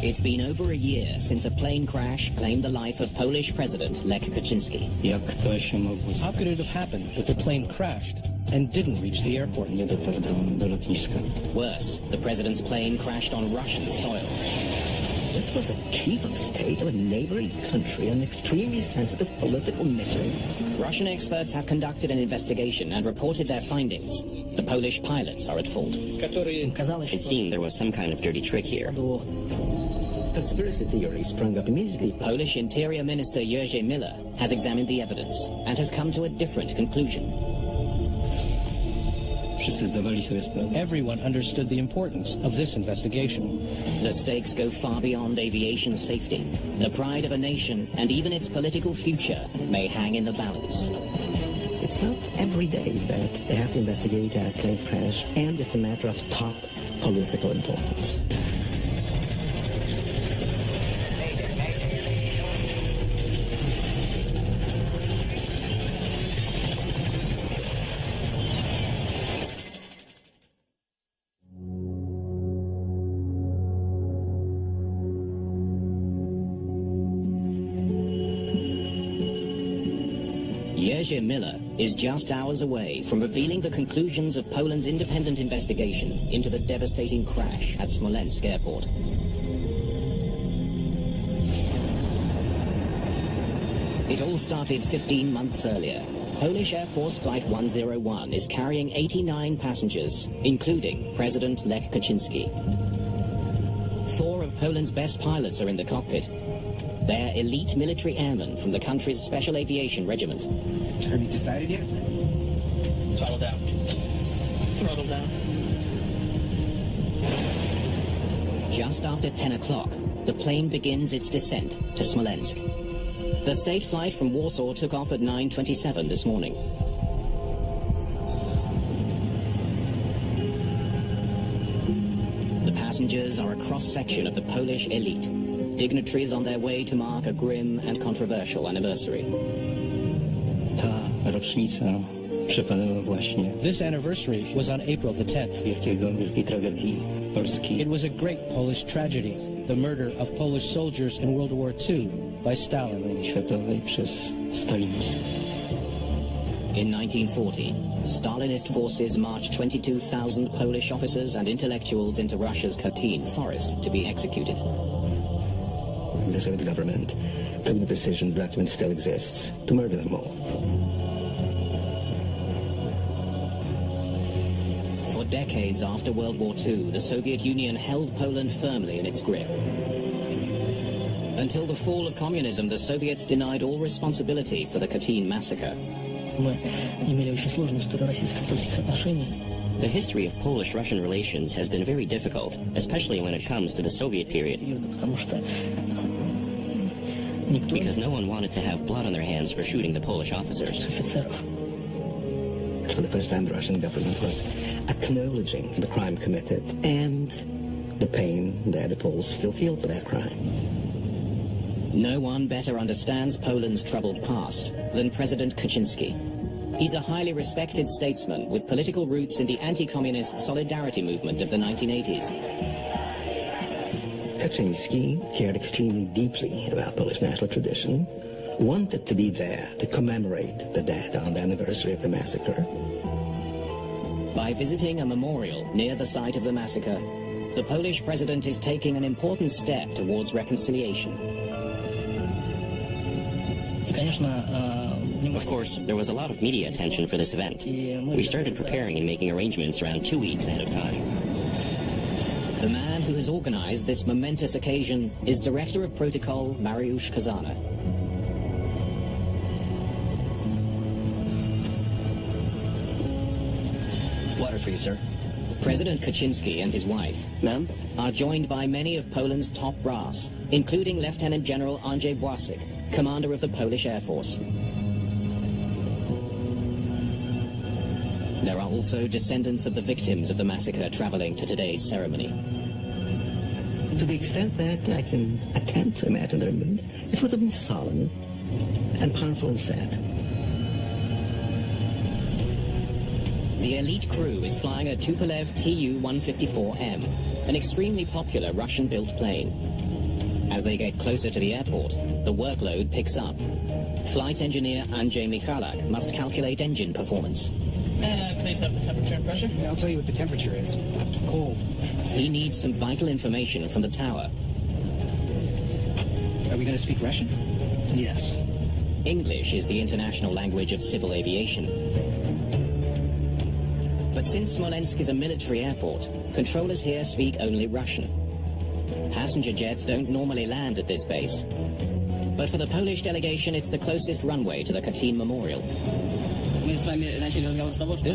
It's been over a year since a plane crash claimed the life of Polish President Lech Kaczynski. How could it have happened that the plane crashed and didn't reach the airport? Worse, the president's plane crashed on Russian soil. This was a chief of state of a neighboring country, an extremely sensitive political mission. Russian experts have conducted an investigation and reported their findings. The Polish pilots are at fault. It seemed there was some kind of dirty trick here. Conspiracy theory sprung up immediately. Polish Interior Minister Jerzy Miller has examined the evidence and has come to a different conclusion. Everyone understood the importance of this investigation. The stakes go far beyond aviation safety. The pride of a nation and even its political future may hang in the balance. It's not every day that they have to investigate a plane crash, and it's a matter of top political importance. Jerzy Miller is just hours away from revealing the conclusions of Poland's independent investigation into the devastating crash at Smolensk airport. It all started 15 months earlier. Polish Air Force Flight 101 is carrying 89 passengers, including President Lech Kaczynski. 4 of Poland's best pilots are in the cockpit. They're elite military airmen from the country's Special Aviation Regiment. Have you decided yet? Throttle down. Throttle down. Just after 10 o'clock, the plane begins its descent to Smolensk. The state flight from Warsaw took off at 9:27 this morning. The passengers are a cross-section of the Polish elite, dignitaries on their way to mark a grim and controversial anniversary. This anniversary was on April the 10th. It was a great Polish tragedy, the murder of Polish soldiers in World War II by Stalin. In 1940, Stalinist forces marched 22,000 Polish officers and intellectuals into Russia's Katyn forest to be executed. The Soviet government took the decision, the document still exists, to murder them all. For decades after World War II, the Soviet Union held Poland firmly in its grip. Until the fall of communism, the Soviets denied all responsibility for the Katyn massacre. The history of Polish-Russian relations has been very difficult, especially when it comes to the Soviet period. Because no one wanted to have blood on their hands for shooting the Polish officers. For the first time, the Russian government was acknowledging the crime committed and the pain that the Poles still feel for that crime. No one better understands Poland's troubled past than President Kaczynski. He's a highly respected statesman with political roots in the anti-communist solidarity movement of the 1980s. Kaczynski cared extremely deeply about Polish national tradition, wanted to be there to commemorate the dead on the anniversary of the massacre. By visiting a memorial near the site of the massacre, the Polish president is taking an important step towards reconciliation. Of course, there was a lot of media attention for this event. We started preparing and making arrangements around 2 weeks ahead of time. The man who has organized this momentous occasion is Director of Protocol Mariusz Kazana. Water for you, sir. President Kaczynski and his wife are joined by many of Poland's top brass, including Lieutenant General Andrzej Błaszczyk, commander of the Polish Air Force. There are also descendants of the victims of the massacre traveling to today's ceremony. To the extent that I can attempt to imagine their mood, it would have been solemn and powerful and sad. The elite crew is flying a Tupolev Tu-154M, an extremely popular Russian-built plane. As they get closer to the airport, the workload picks up. Flight engineer Andrzej Michalak must calculate engine performance. Please have the temperature and pressure. I'll tell you what the temperature is. Cold. He needs some vital information from the tower. Are we going to speak Russian? Yes. English is the international language of civil aviation. But since Smolensk is a military airport, controllers here speak only Russian. Passenger jets don't normally land at this base. But for the Polish delegation, it's the closest runway to the Katyn Memorial. This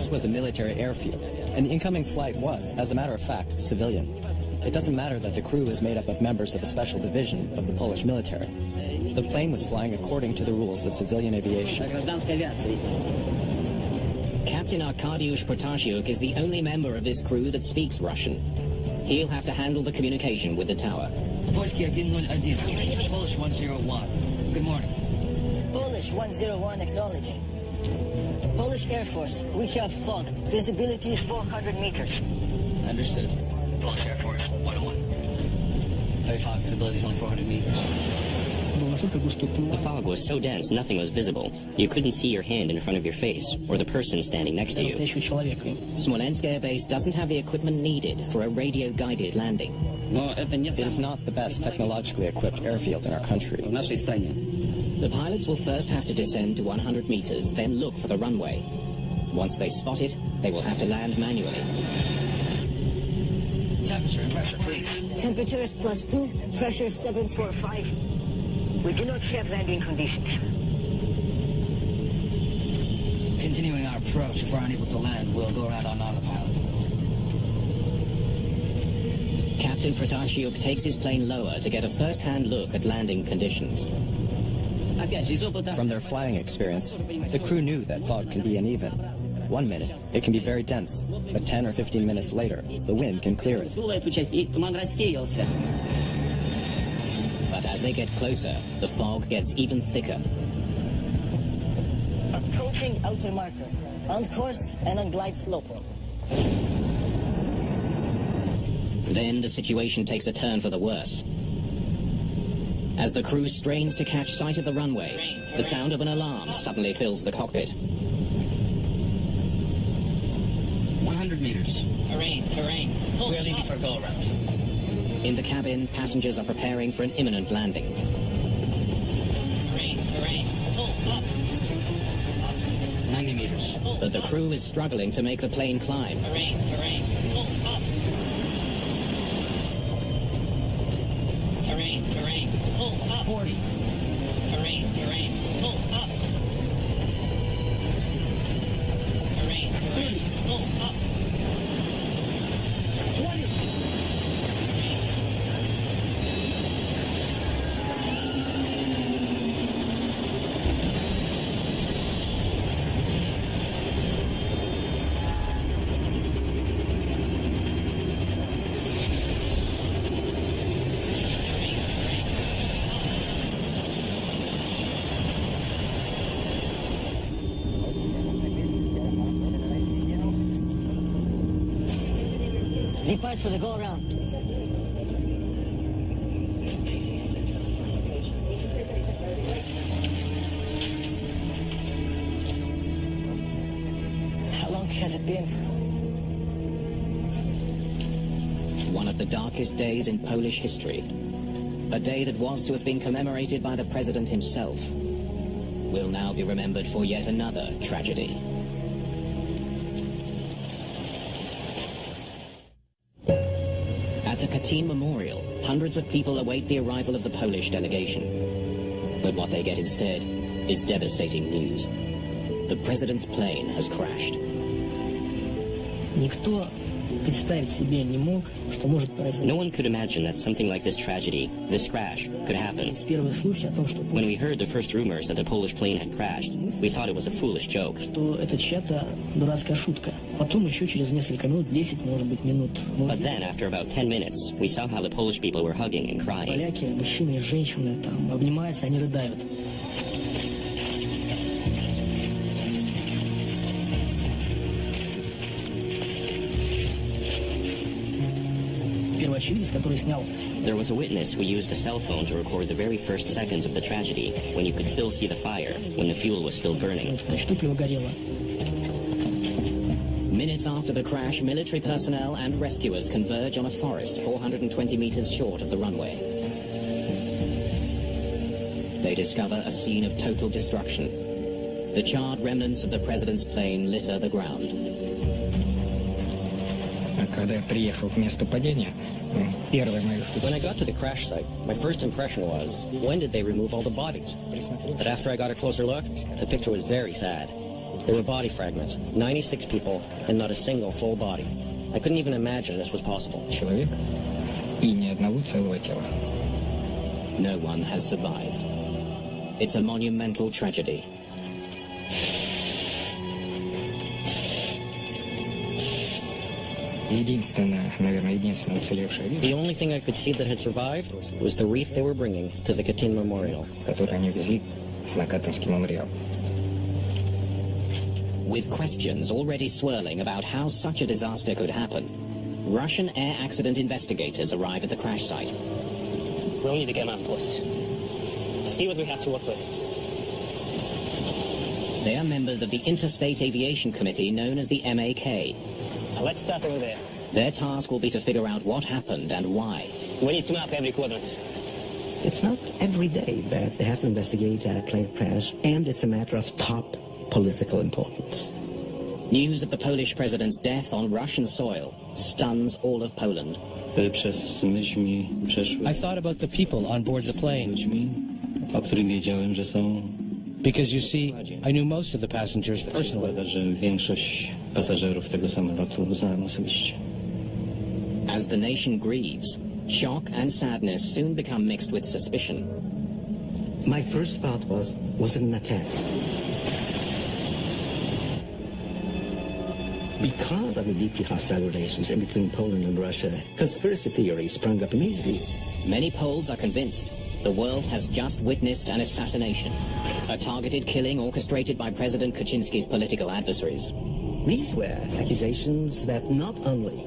was a military airfield, and the incoming flight was, as a matter of fact, civilian. It doesn't matter that the crew is made up of members of a special division of the Polish military. The plane was flying according to the rules of civilian aviation. Captain Arkadiusz Protasiuk is the only member of this crew that speaks Russian. He'll have to handle the communication with the tower. Polski 101, Polish 101. Good morning. Polish 101, acknowledge. Polish Air Force, we have fog. Visibility is 400 meters. Understood. Polish Air Force 101. Heavy fog, visibility is only 400 meters. The fog was so dense nothing was visible. You couldn't see your hand in front of your face, or the person standing next to you. Smolensk Air Base doesn't have the equipment needed for a radio-guided landing. It is not the best technologically equipped airfield in our country. The pilots will first have to descend to 100 meters, then look for the runway. Once they spot it, they will have to land manually. Temperature and pressure, please. Temperature is +2, pressure 745. We do not have landing conditions. Continuing our approach, if we're unable to land, we'll go around on autopilot. Captain Protasiuk takes his plane lower to get a first-hand look at landing conditions. From their flying experience, the crew knew that fog can be uneven. 1 minute, it can be very dense, but 10 or 15 minutes later, the wind can clear it. But as they get closer, the fog gets even thicker. Approaching outer marker. On course and on glide slope. Then the situation takes a turn for the worse. As the crew strains to catch sight of the runway, the sound of an alarm suddenly fills the cockpit. 100 meters. We're leaving for a go-around. In the cabin, passengers are preparing for an imminent landing. 90 meters. But the crew is struggling to make the plane climb. 40. Depart for the go-around. How long has it been? One of the darkest days in Polish history. A day that was to have been commemorated by the president himself will now be remembered for yet another tragedy. At the Katyn Memorial, hundreds of people await the arrival of the Polish delegation. But what they get instead is devastating news. The president's plane has crashed. No one could imagine that something like this tragedy, this crash, could happen. When we heard the first rumors that the Polish plane had crashed, we thought it was a foolish joke. But then, after about 10 minutes, we saw how the Polish people were hugging and crying. There was a witness who used a cell phone to record the very first seconds of the tragedy, when you could still see the fire, when the fuel was still burning. Minutes after the crash, military personnel and rescuers converge on a forest 420 meters short of the runway. They discover a scene of total destruction. The charred remnants of the president's plane litter the ground. Когда я приехал к месту падения, первое мое... When I got to the crash site, my first impression was, when did they remove all the bodies? But after I got a closer look, the picture was very sad. There were body fragments, 96 people, and not a single full body. I couldn't even imagine this was possible. Человек и ни одного целого тела. No one has survived. It's a monumental tragedy. Единственная уцелевшая вещь, The only thing I could see that had survived was the wreath they were bringing to the Katyn Memorial. которую они везли на Катынский мемориал. With questions already swirling about how such a disaster could happen, Russian air accident investigators arrive at the crash site. We'll need to get an outpost. See what we have to work with. They are members of the Interstate Aviation Committee known as the MAK. Let's start over there. Their task will be to figure out what happened and why. We need to map every quadrant. It's not every day that they have to investigate a plane crash, and it's a matter of top political importance. News of the Polish president's death on Russian soil stuns all of Poland. I thought about the people on board the plane. Because you see, I knew most of the passengers personally. As the nation grieves, shock and sadness soon become mixed with suspicion. My first thought was it an attack? Because of the deeply hostile relations in between Poland and Russia, conspiracy theories sprung up immediately. Many Poles are convinced the world has just witnessed an assassination, a targeted killing orchestrated by President Kaczynski's political adversaries. These were accusations that not only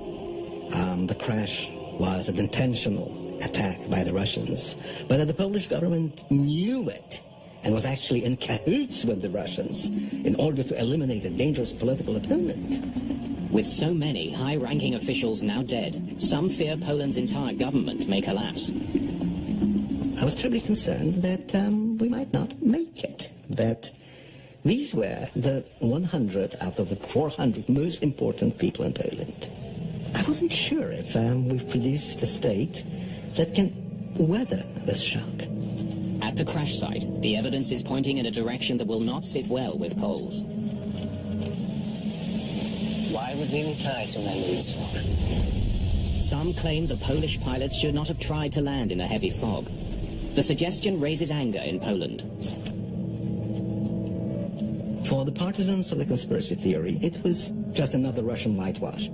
the crash was an intentional attack by the Russians, but that the Polish government knew it and was actually in cahoots with the Russians in order to eliminate a dangerous political opponent. With so many high-ranking officials now dead, some fear Poland's entire government may collapse. I was terribly concerned that we might not make it, that these were the 100 out of the 400 most important people in Poland. I wasn't sure if we've produced a state that can weather this shock. At the crash site, the evidence is pointing in a direction that will not sit well with Poles. Why would we tie to Mayday smoke? Some claim the Polish pilots should not have tried to land in a heavy fog. The suggestion raises anger in Poland. For the partisans of the conspiracy theory, it was just another Russian whitewash.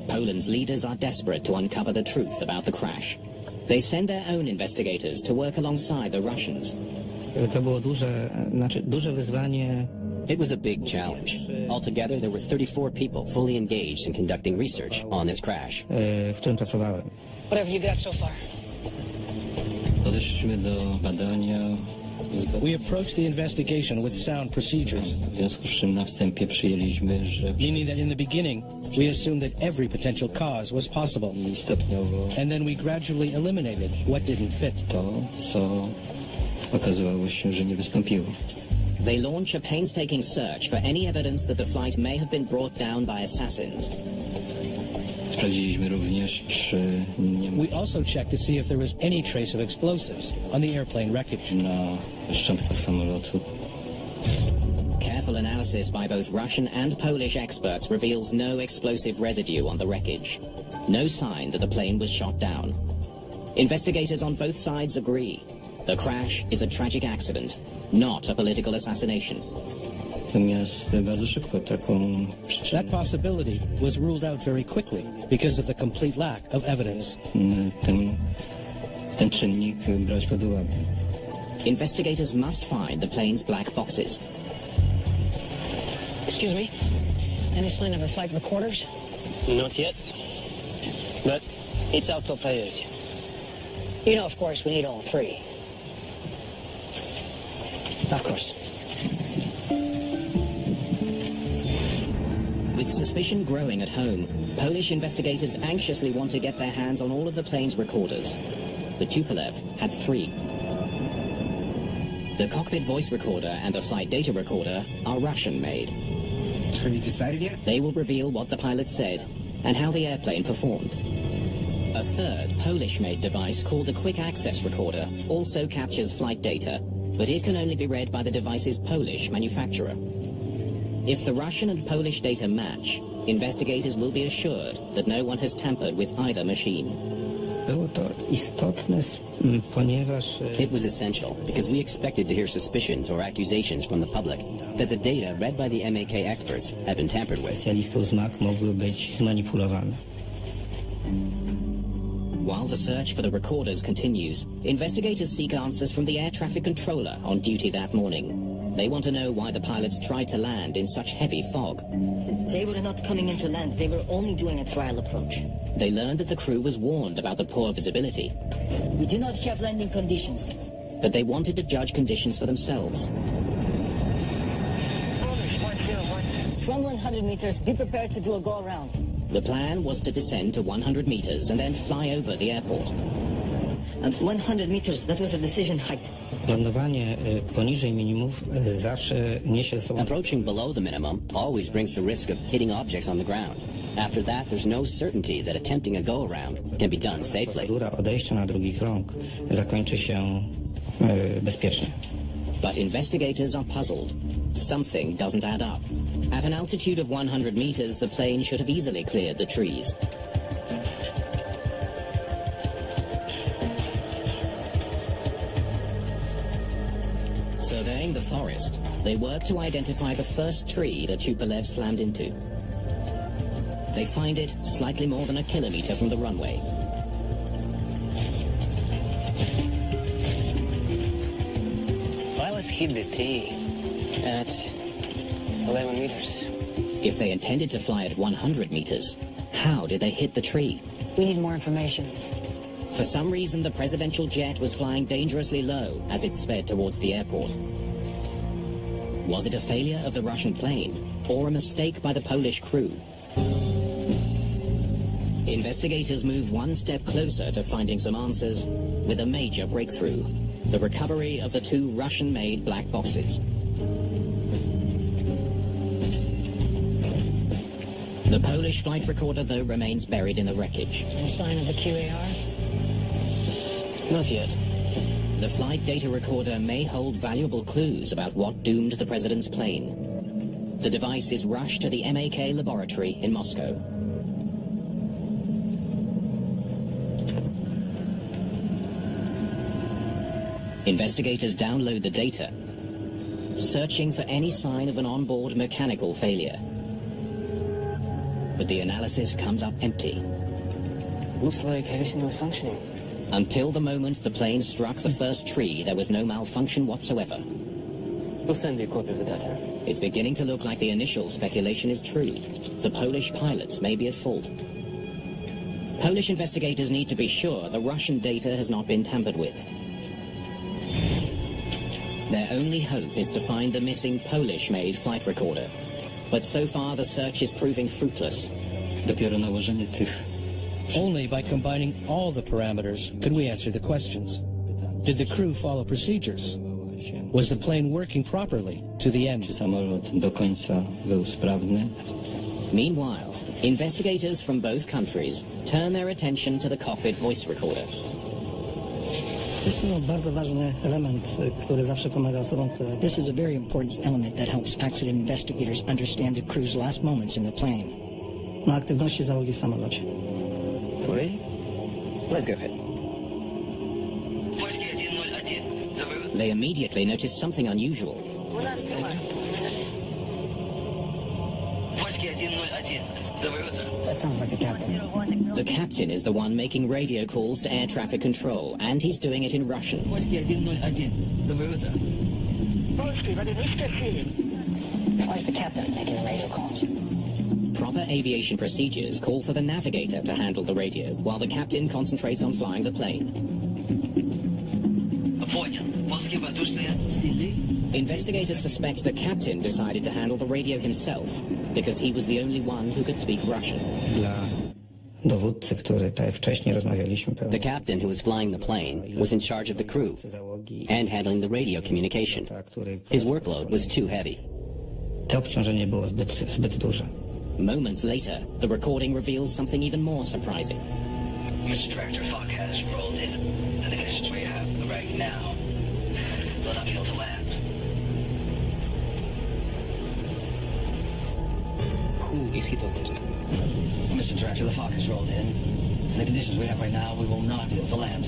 Poland's leaders are desperate to uncover the truth about the crash. They send their own investigators to work alongside the Russians. It was a big challenge. Altogether, there were 34 people fully engaged in conducting research on this crash. What have you got so far? We approached the investigation with sound procedures, meaning that in the beginning, we assumed that every potential cause was possible. And then we gradually eliminated what didn't fit. They launch a painstaking search for any evidence that the flight may have been brought down by assassins. We also checked to see if there was any trace of explosives on the airplane wreckage. Careful analysis by both Russian and Polish experts reveals no explosive residue on the wreckage. No sign that the plane was shot down. Investigators on both sides agree. The crash is a tragic accident, not a political assassination. That possibility was ruled out very quickly because of the complete lack of evidence. Investigators must find the plane's black boxes. Excuse me? Any sign of the flight recorders? Not yet, but it's our top priority. You know, of course, we need all three. Of course. With suspicion growing at home, Polish investigators anxiously want to get their hands on all of the plane's recorders. The Tupolev had 3. The cockpit voice recorder and the flight data recorder are Russian-made. Have you decided yet? They will reveal what the pilot said and how the airplane performed. A third Polish-made device called the Quick Access Recorder also captures flight data, but it can only be read by the device's Polish manufacturer. If the Russian and Polish data match, investigators will be assured that no one has tampered with either machine. It was essential because we expected to hear suspicions or accusations from the public that the data read by the MAK experts had been tampered with. While the search for the recorders continues, investigators seek answers from the air traffic controller on duty that morning. They want to know why the pilots tried to land in such heavy fog. They were not coming in to land. They were only doing a trial approach. They learned that the crew was warned about the poor visibility. We do not have landing conditions. But they wanted to judge conditions for themselves. From 100 meters, be prepared to do a go-around. The plan was to descend to 100 meters and then fly over the airport. At 100 meters, that was a decision height. Approaching below the minimum always brings the risk of hitting objects on the ground. After that, there's no certainty that attempting a go-around can be done safely. But investigators are puzzled. Something doesn't add up. At an altitude of 100 meters, the plane should have easily cleared the trees. Surveying the forest, they work to identify the first tree the Tupolev slammed into. They find it slightly more than a kilometer from the runway. Pilots hit the tree at 11 meters. If they intended to fly at 100 meters, how did they hit the tree? We need more information. For some reason, the presidential jet was flying dangerously low as it sped towards the airport. Was it a failure of the Russian plane or a mistake by the Polish crew? Investigators move one step closer to finding some answers with a major breakthrough: the recovery of the 2 Russian-made black boxes. The Polish flight recorder, though, remains buried in the wreckage. Any sign of the QAR? Not yet. The flight data recorder may hold valuable clues about what doomed the president's plane. The device is rushed to the MAK laboratory in Moscow. Investigators download the data, searching for any sign of an onboard mechanical failure. But the analysis comes up empty. Looks like everything was functioning. Until the moment the plane struck the first tree, there was no malfunction whatsoever. We'll send you a copy of the data. It's beginning to look like the initial speculation is true. The Polish pilots may be at fault. Polish investigators need to be sure the Russian data has not been tampered with. Their only hope is to find the missing Polish-made flight recorder. But so far the search is proving fruitless. Only by combining all the parameters could we answer the questions. Did the crew follow procedures? Was the plane working properly to the end? Meanwhile, investigators from both countries turn their attention to the cockpit voice recorder. This is a very important element that helps accident investigators understand the crew's last moments in the plane. Ready? Let's go ahead. They immediately notice something unusual. That sounds like the captain. The captain is the one making radio calls to air traffic control, and he's doing it in Russian. Why is the captain making radio calls? Proper aviation procedures call for the navigator to handle the radio, while the captain concentrates on flying the plane. Investigators suspect the captain decided to handle the radio himself because he was the only one who could speak Russian. Dowódcy, który, tak jak wcześniej rozmawialiśmy, The captain who was flying the plane was in charge of the crew and handling the radio communication. His workload was too heavy. To obciążenie było zbyt duże. Moments later, the recording reveals something even more surprising. Mr. Director, fog has rolled in, and the conditions we have right now will not be able to land. Who is he talking to? Mr. Director, the fog has rolled in, and the conditions we have right now, we will not be able to land.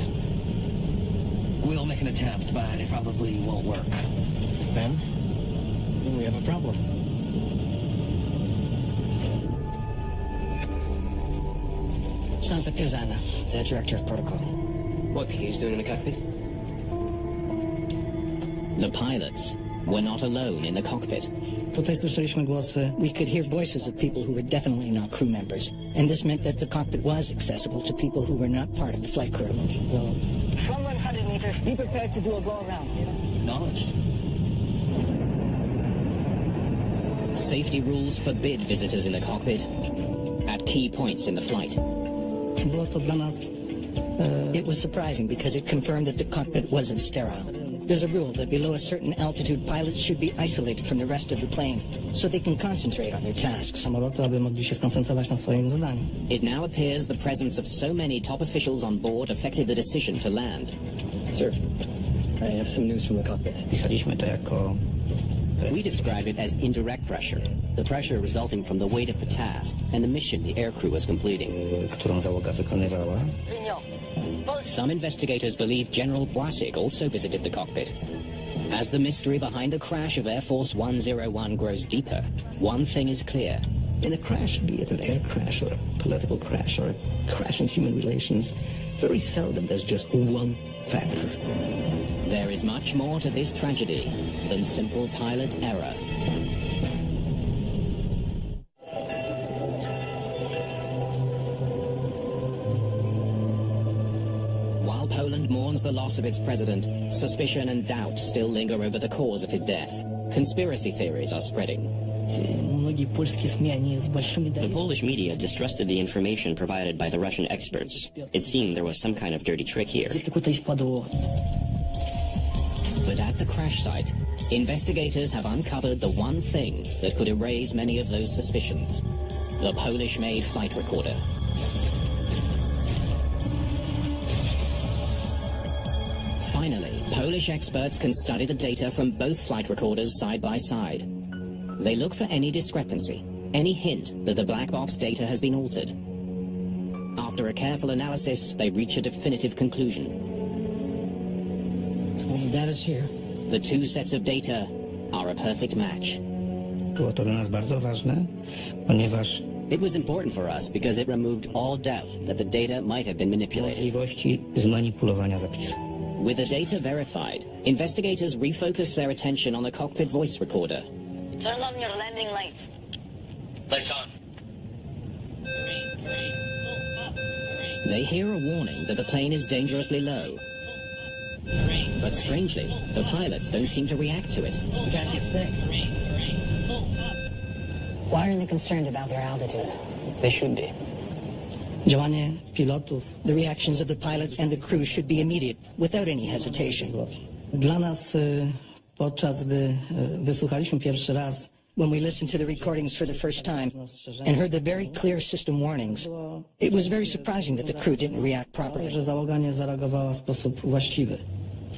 We'll make an attempt, but it probably won't work. Then, we have a problem. Sounds like Kazana, the Director of Protocol. What he's doing in the cockpit? The pilots were not alone in the cockpit. Tutaj słyszeliśmy głosy. We could hear voices of people who were definitely not crew members, and this meant that the cockpit was accessible to people who were not part of the flight crew. From 100 meters, be prepared to do a go-around. Acknowledged. Safety rules forbid visitors in the cockpit at key points in the flight. Było to dla nas... It was surprising because it confirmed that the cockpit wasn't sterile. There's a rule that below a certain altitude, pilots should be isolated from the rest of the plane so they can concentrate on their tasks. Samoloty, aby mogli się skoncentrować na swoim zadaniu. It now appears the presence of so many top officials on board affected the decision to land. Sir, I have some news from the cockpit. Pisaliśmy to jako... We describe it as indirect pressure, the pressure resulting from the weight of the task and the mission the aircrew was completing. Którą załoga wykonywała. Some investigators believe General Błasik also visited the cockpit. As the mystery behind the crash of Air Force 101 grows deeper, one thing is clear. In a crash, be it an air crash or a political crash or a crash in human relations, very seldom there's just one factor. There is much more to this tragedy than simple pilot error. While Poland mourns the loss of its president, suspicion and doubt still linger over the cause of his death. Conspiracy theories are spreading. The Polish media distrusted the information provided by the Russian experts. It seemed there was some kind of dirty trick here. But at the crash site, investigators have uncovered the one thing that could erase many of those suspicions: the Polish-made flight recorder. Finally, Polish experts can study the data from both flight recorders side by side. They look for any discrepancy, any hint that the black box data has been altered. After a careful analysis, they reach a definitive conclusion. All the data's here. The two sets of data are a perfect match. Było to dla nas bardzo ważne, ponieważ It was important for us because it removed all doubt that the data might have been manipulated. możliwości zmanipulowania zapisu. With the data verified, investigators refocus their attention on the cockpit voice recorder. Turn on your landing lights. Lights on. They hear a warning that the plane is dangerously low. But strangely, the pilots don't seem to react to it. You can't see a thing. Why are they concerned about their altitude? They should be. Działanie pilotów The reactions of the pilots and the crew should be immediate, without any hesitation. dla nas, podczas gdy wysłuchaliśmy pierwszy raz, When we listened to the recordings for the first time and heard the very clear system warnings, it was very surprising that the crew didn't react properly. że załoga nie zareagowała w sposób właściwy.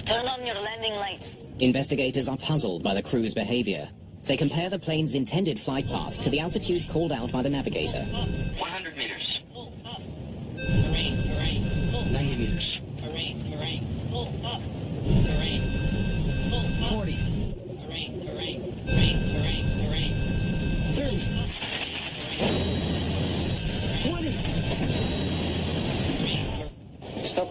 Turn on your landing lights. Investigators are puzzled by the crew's behavior. They compare the plane's intended flight path to the altitudes called out by the navigator. 100 meters. 90 meters. 40. 30. 20. Stop.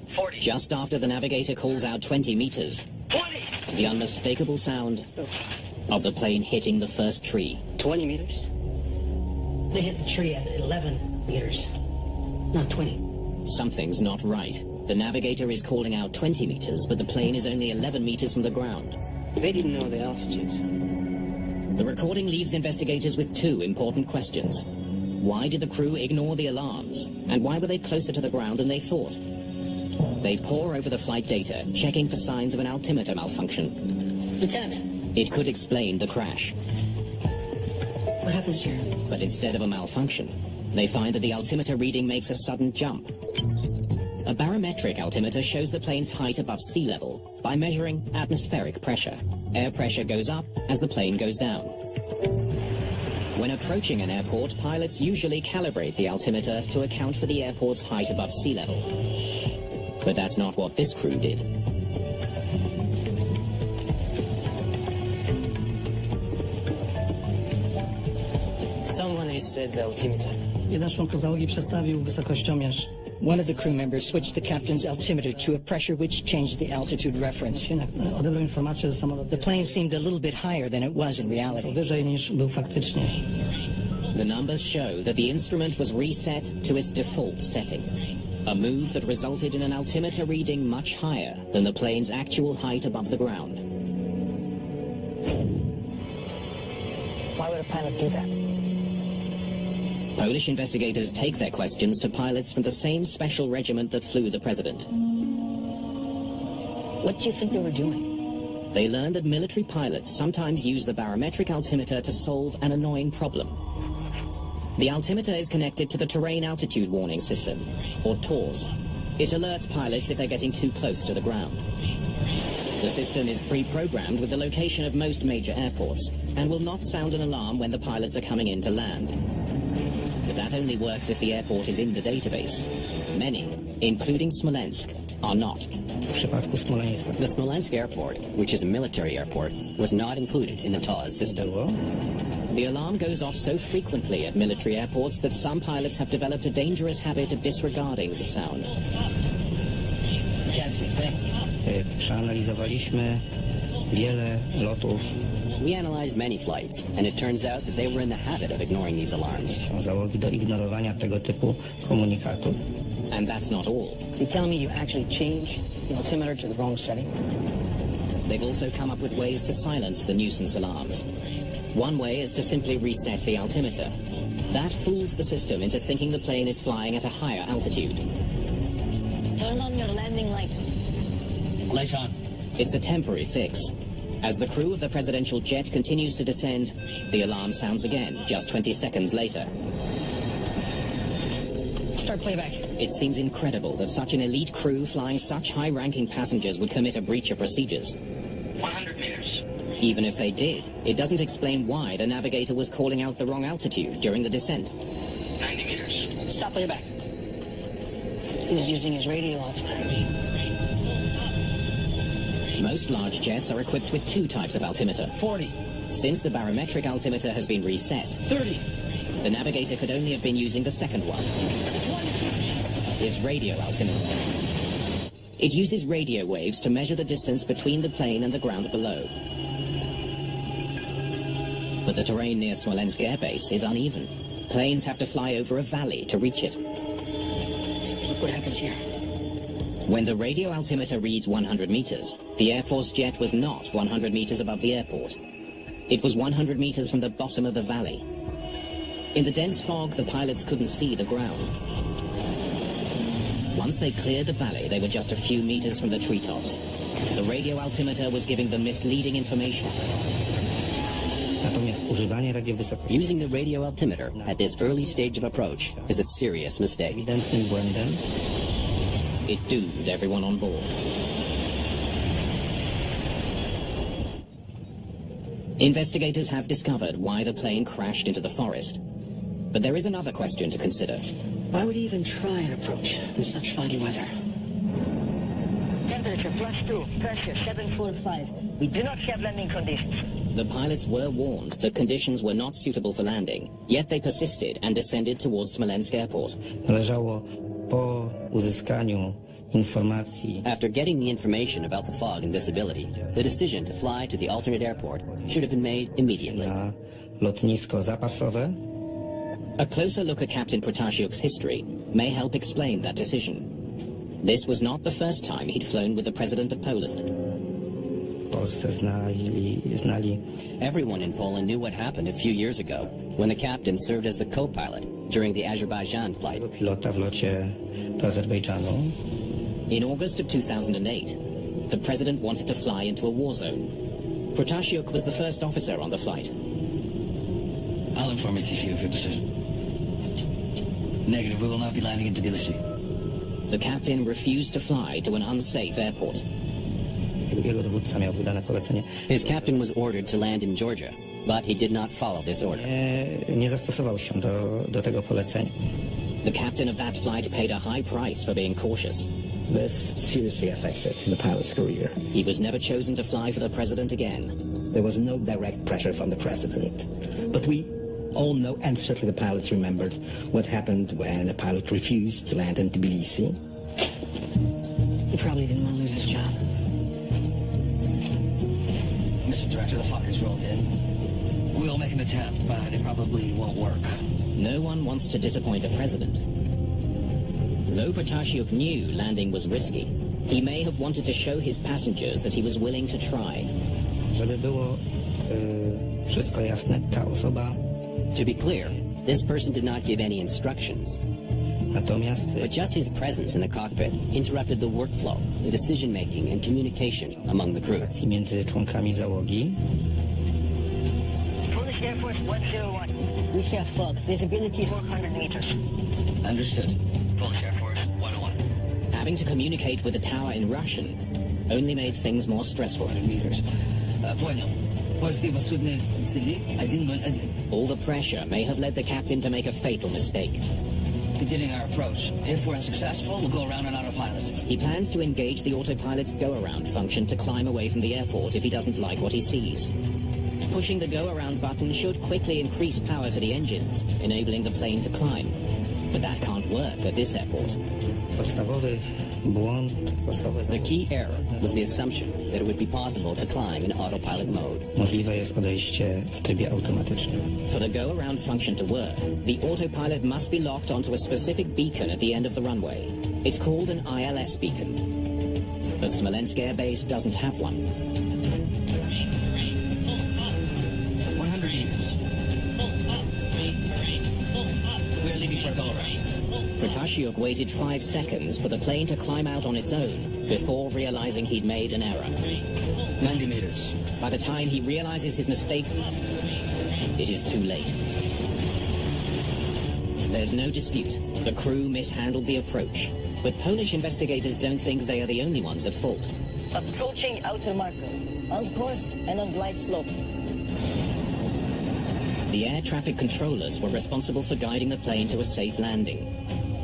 40. Just after the navigator calls out 20 meters, 20. the unmistakable sound of the plane hitting the first tree. 20 meters. They hit the tree at 11 meters, not 20. Something's not right. The navigator is calling out 20 meters, but the plane is only 11 meters from the ground. They didn't know the altitude. The recording leaves investigators with two important questions. Why did the crew ignore the alarms? And why were they closer to the ground than they thought? They pore over the flight data, checking for signs of an altimeter malfunction. Lieutenant. It could explain the crash. What happens here? But instead of a malfunction, they find that the altimeter reading makes a sudden jump. A barometric altimeter shows the plane's height above sea level by measuring atmospheric pressure. Air pressure goes up as the plane goes down. When approaching an airport, pilots usually calibrate the altimeter to account for the airport's height above sea level. But that's not what this crew did. Someone reset the altimeter. Jeden członek załogi przestawił wysokościomierz. One of the crew members switched the captain's altimeter to a pressure which changed the altitude reference. Odebrał informację, że samolot The plane seemed a little bit higher than it was in reality. wyżej niż był faktycznie. The numbers show that the instrument was reset to its default setting, a move that resulted in an altimeter reading much higher than the plane's actual height above the ground. Why would a pilot do that? Polish investigators take their questions to pilots from the same special regiment that flew the president. What do you think they were doing? They learn that military pilots sometimes use the barometric altimeter to solve an annoying problem. The altimeter is connected to the Terrain Altitude Warning System, or TAWS. It alerts pilots if they're getting too close to the ground. The system is pre-programmed with the location of most major airports and will not sound an alarm when the pilots are coming in to land. But that only works if the airport is in the database. Many, including Smolensk, are not. The Smolensk airport, which is a military airport, was not included in the TAWS system. The alarm goes off so frequently at military airports that some pilots have developed a dangerous habit of disregarding the sound. You can't see a thing. Przeanalizowaliśmy wiele lotów. We analyzed many flights, and it turns out that they were in the habit of ignoring these alarms. Załogi do ignorowania tego typu komunikatów. And that's not all. You tell me you actually changed the altimeter to the wrong setting? They've also come up with ways to silence the nuisance alarms. One way is to simply reset the altimeter. That fools the system into thinking the plane is flying at a higher altitude. Turn on your landing lights. Lights on. It's a temporary fix. As the crew of the presidential jet continues to descend, the alarm sounds again just 20 seconds later. Start playback. It seems incredible that such an elite crew flying such high-ranking passengers would commit a breach of procedures. 100 meters. Even if they did, it doesn't explain why the navigator was calling out the wrong altitude during the descent. 90 meters. Stop playback. He was using his radio altimeter. Most large jets are equipped with two types of altimeter. 40. Since the barometric altimeter has been reset, 30. the navigator could only have been using the second one, his radio altimeter. It uses radio waves to measure the distance between the plane and the ground below. But the terrain near Smolensk Air Base is uneven. Planes have to fly over a valley to reach it. Look what happens here. When the radio altimeter reads 100 meters, the Air Force jet was not 100 meters above the airport. It was 100 meters from the bottom of the valley. In the dense fog, the pilots couldn't see the ground. Once they cleared the valley, they were just a few meters from the treetops. The radio altimeter was giving them misleading information. Using the radio altimeter at this early stage of approach is a serious mistake. It doomed everyone on board. Investigators have discovered why the plane crashed into the forest. But there is another question to consider. Why would he even try an approach in such foggy weather? Temperature +2, pressure 745. We do not have landing conditions. The pilots were warned that conditions were not suitable for landing, yet they persisted and descended towards Smolensk Airport. After getting the information about the fog and visibility, the decision to fly to the alternate airport should have been made immediately. A closer look at Captain Protasiuk's history may help explain that decision. This was not the first time he'd flown with the President of Poland. Everyone in Poland knew what happened a few years ago when the captain served as the co-pilot during the Azerbaijan flight. In August of 2008, the president wanted to fly into a war zone. Protasiuk was the first officer on the flight. I'll inform ATC of your decision. Negative, we will not be landing in Tbilisi. The captain refused to fly to an unsafe airport. His captain was ordered to land in Georgia, but he did not follow this order. The captain of that flight paid a high price for being cautious. This seriously affected the pilot's career. He was never chosen to fly for the president again. There was no direct pressure from the president. But we all know, and certainly the pilots remembered, what happened when a pilot refused to land in Tbilisi. He probably didn't want to lose his job. Mr. Director, the fuck is rolled in. We'll make an attempt, but it probably won't work. No one wants to disappoint a president. Though Protasiuk knew landing was risky, he may have wanted to show his passengers that he was willing to try. To be clear, this person did not give any instructions. But just his presence in the cockpit interrupted the workflow, the decision-making and communication among the crew. Polish Air Force 101. We have fog. Visibility is 400 meters. Understood. Polish Air Force 101. Having to communicate with the tower in Russian only made things more stressful. Meters. Понял. All the pressure may have led the captain to make a fatal mistake. Continuing our approach. If we're unsuccessful, we'll go around on autopilot. He plans to engage the autopilot's go-around function to climb away from the airport if he doesn't like what he sees. Pushing the go-around button should quickly increase power to the engines, enabling the plane to climb. But that can't work at this airport. The key error was the assumption that it would be possible to climb in autopilot mode. For the go-around function to work, the autopilot must be locked onto a specific beacon at the end of the runway. It's called an ILS beacon. But Smolensk Air Base doesn't have one. 100 meters. We're leaving for a go-around. Protasiuk waited 5 seconds for the plane to climb out on its own before realizing he'd made an error. 90 meters. By the time he realizes his mistake, it is too late. There's no dispute. The crew mishandled the approach. But Polish investigators don't think they are the only ones at fault. Approaching outer marker. On course and on glide slope. The air traffic controllers were responsible for guiding the plane to a safe landing.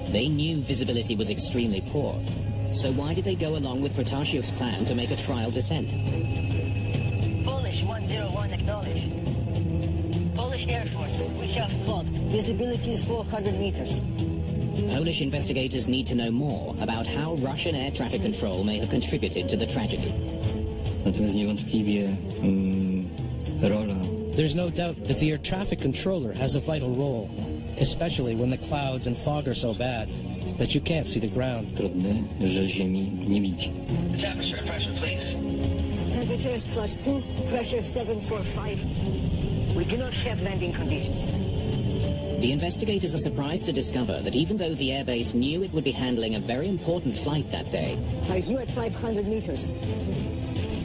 They knew visibility was extremely poor, so why did they go along with Protasiuk's plan to make a trial descent? Polish 101 acknowledge. Polish Air Force, we have fog. Visibility is 400 meters. Polish investigators need to know more about how Russian air traffic control may have contributed to the tragedy. There's no doubt that the air traffic controller has a vital role, especially when the clouds and fog are so bad that you can't see the ground. Temperature and pressure, please. Temperature is +2, pressure 745. We do not have landing conditions. The investigators are surprised to discover that even though the airbase knew it would be handling a very important flight that day, Are you at 500 meters?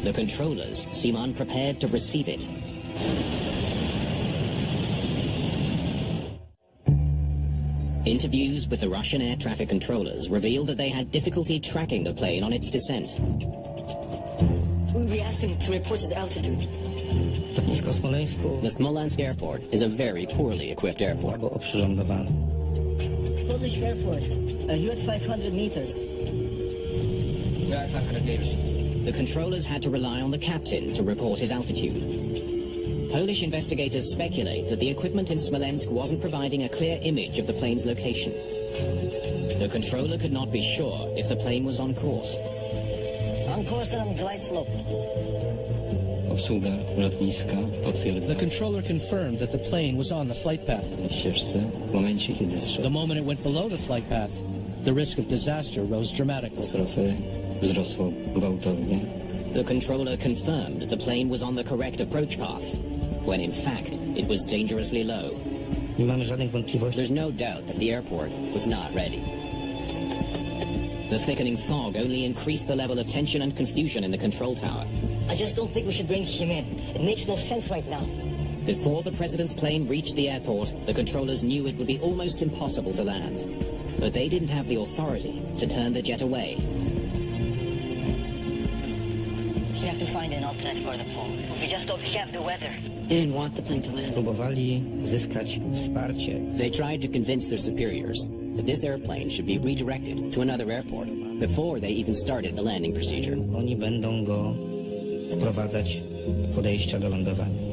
the controllers seem unprepared to receive it. Interviews with the Russian air traffic controllers revealed that they had difficulty tracking the plane on its descent. We asked him to report his altitude. The Smolensk airport is a very poorly equipped airport. Polish Air Force, are you at 500 meters? We're at 500 meters. The controllers had to rely on the captain to report his altitude. Polish investigators speculate that the equipment in Smolensk wasn't providing a clear image of the plane's location. The controller could not be sure if the plane was on course. On course and on glide slope. Obsługa lotniska potwierdza. The controller confirmed that the plane was on the flight path. W momencie, kiedy The moment it went below the flight path, the risk of disaster rose dramatically. Wzrosło gwałtownie. The controller confirmed the plane was on the correct approach path, when in fact it was dangerously low. Nie mamy żadnych wątpliwości. There's no doubt that the airport was not ready. The thickening fog only increased the level of tension and confusion in the control tower. I just don't think we should bring him in. It makes no sense right now. Before the president's plane reached the airport, the controllers knew it would be almost impossible to land. But they didn't have the authority to turn the jet away. We have to find an alternate for the pole. We just don't have the weather. They didn't want the plane to land. Próbowali uzyskać wsparcie. They tried to convince their superiors that this airplane should be redirected to another airport before they even started the landing procedure. Oni będą go wprowadzać do podejścia do lądowania.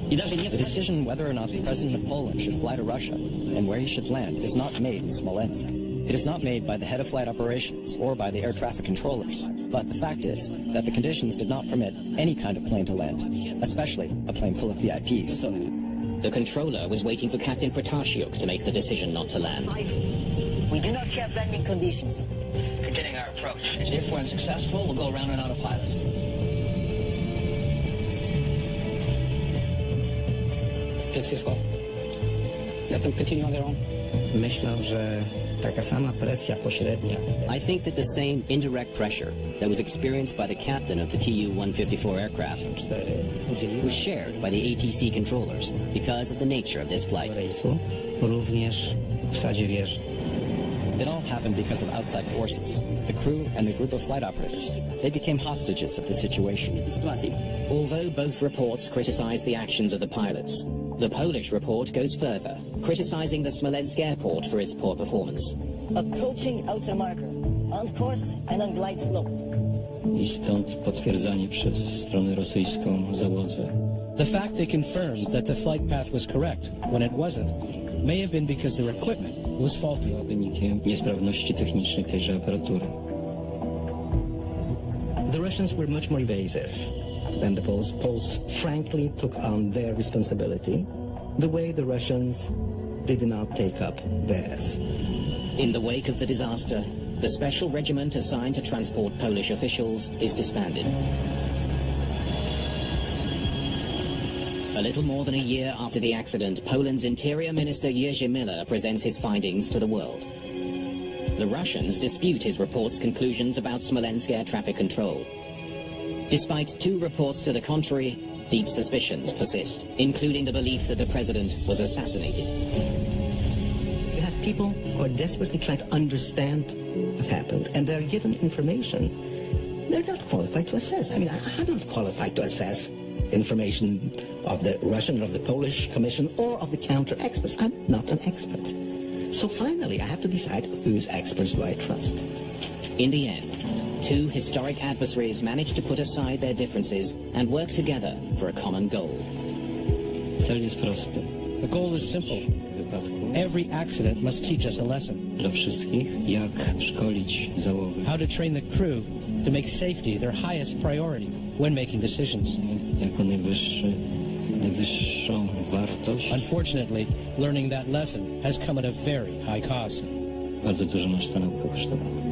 The decision whether or not the president of Poland should fly to Russia and where he should land is not made in Smolensk. It is not made by the head of flight operations or by the air traffic controllers. But the fact is that the conditions did not permit any kind of plane to land, especially a plane full of VIPs. The controller was waiting for Captain Protasiuk to make the decision not to land. We do not have landing conditions. Continuing our approach. If we're unsuccessful, we'll go around and autopilot. It's his call. Let them continue on their own. Myślę, że taka sama presja pośrednia. I think that the same indirect pressure that was experienced by the captain of the Tu-154 aircraft was shared by the ATC controllers because of the nature of this flight. Również w sadzie wieży. It all happened because of outside forces. The crew and the group of flight operators. They became hostages of the situation. Although both reports criticize the actions of the pilots, the Polish report goes further, criticizing the Smolensk airport for its poor performance. Approaching outer marker. On course and on glide slope. I stąd potwierdzanie przez stronę rosyjską załodze. The fact they confirmed that the flight path was correct when it wasn't may have been because their equipment was faulty. Wynikiem niesprawności technicznej tejże aparatury. The Russians were much more evasive than the Poles. Poles frankly took on their responsibility the way the Russians did not take up theirs. In the wake of the disaster, the special regiment assigned to transport Polish officials is disbanded. A little more than a year after the accident, Poland's Interior Minister Jerzy Miller presents his findings to the world. The Russians dispute his report's conclusions about Smolensk air traffic control. Despite 2 reports to the contrary, deep suspicions persist, including the belief that the president was assassinated. You have people who are desperately trying to understand what happened, and they're given information they're not qualified to assess. I mean, I'm not qualified to assess information of the Russian or of the Polish Commission or of the counter-experts. I'm not an expert. So finally, I have to decide whose experts do I trust. In the end, 2 historic adversaries managed to put aside their differences and work together for a common goal. Cel jest prosty. The goal is simple. Every accident must teach us a lesson. Dla wszystkich, jak szkolić załogę. How to train the crew to make safety their highest priority when making decisions. Jako najwyższą wartość. Unfortunately, learning that lesson has come at a very high cost. Bardzo dużo nas ta nauka kosztowała.